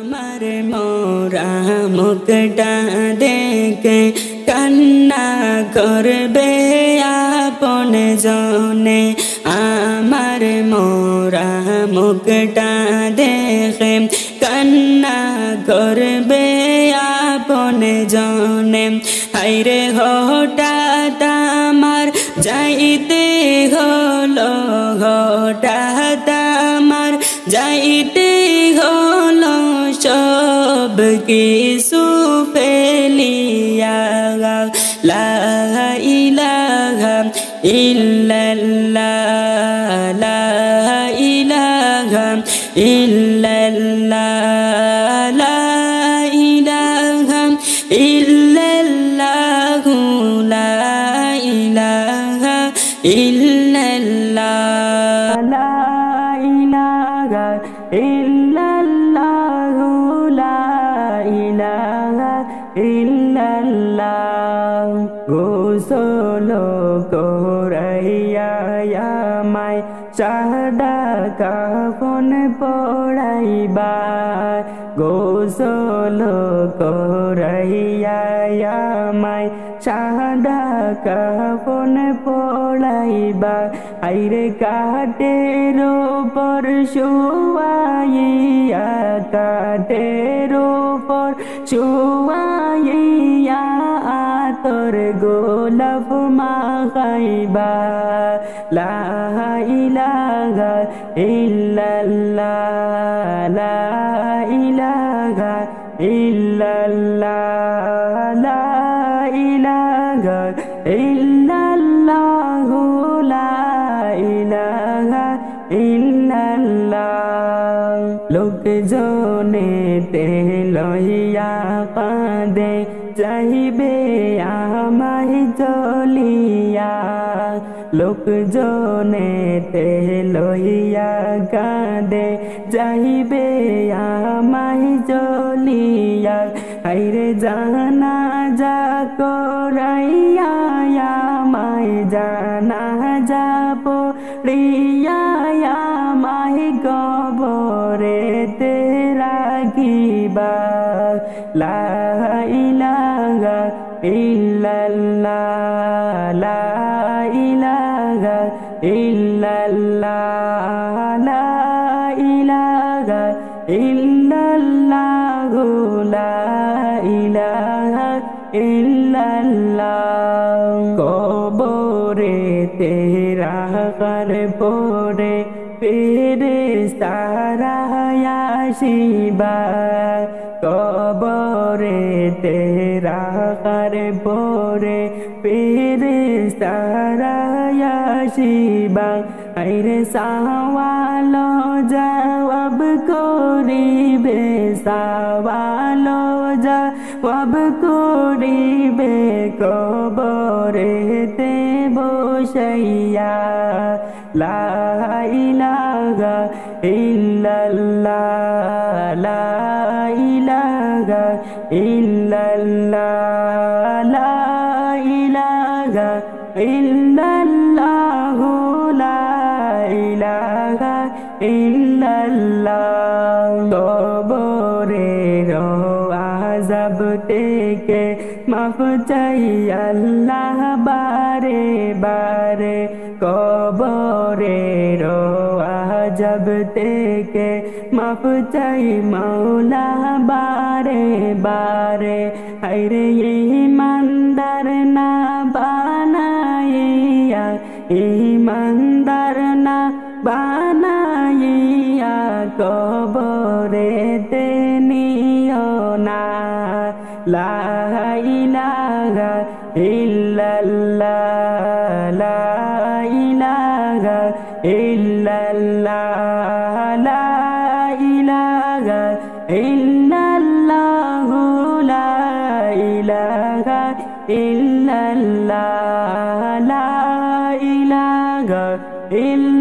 আমার মোরা মুখটা দেখে কান্না করবে আপন জনে আমার মোরা মুখটা দেখে কান্না করবে আপন জনে হায়রে হঠাৎ আমার যাইতে হলো হঠাৎ আমার যাইতে হলো সব কিছু ফেলিয়া লা ইলাহা ইল্লাল্লাহ লা ইলাহা ইল্লাল্লাহ লা ইলাহা ইল্লাল্লাহ লা ইলাহা ইল্লাল্লাহ লা ইলাহা ইল্লাল্লাহ লা ইলাহা ইল্লাল্লাহ গোসল করাইয়া আমায় সাদা কাফন পড়াইবা গোসল করাইয়া আমায় সাদা কাফন পড়াইবা আইরে কাটের উপর শুয়াইয়া কাটের উপর শুয়াইয়া আতর গোলাপ মাখাইবা লা ইলাহা ইল্লাল্লাহ লা ইলাহা ইল্লাল্লাহ লা ইলাহা ইল্লাল্লাহ লা ইলাহা ইল্লাল্লাহ লোকজনে তে লইয়া কাঁদে চাহিবে আমায় চলিয়া লোকজনে তে লইয়া কাঁদে চাহিবে আমায় চলিয়া হায়রে জানা যা করাইয়া আমায় জানা যা পড়িয়া আমায় কবরেতে রাখিবা লা ইলাহা ইল্লাল্লাহ লা ইলাহা ইল্লাল্লাহ লা ইলাহা ইল্লাল্লাহ লা ইলাহা ইল্লাল্লাহ কবরেতে রাখার পরে ফেরেশতারা আসিবা কবরেতে রাখার পরে ফেরেশতারা আসিবা আইরে সওয়াল জবাব করিবে সওয়াল জবাব করিবে কবরেতে বসাইয়া লা ইলাহা ইল্লাল্লাহ লা ইলাহা ইল্লাল্লাহ লা ইলাহা ইল্লাল্লাহ লা ইলাহা ইল্লাল্লাহ কবরের আযাব থেকে মাফ চাই আল্লাহ বারে বারে কবরের আযাব থেকে মাফ চাই মাওলা বারে বারে হায়রে ঈমানদার না বানাইয়া ঈমানদার না বানাইয়া কবরেতে নিও না লা ইলাহা ইল্লাল্লাহ লা ইলাহা ইল্লাল্লাহ লা ইলাহা ইল্লাল্লাহ লা ইলাহা ইল্লাল্লাহ লা ইলাহা ইল্লাল্লাহ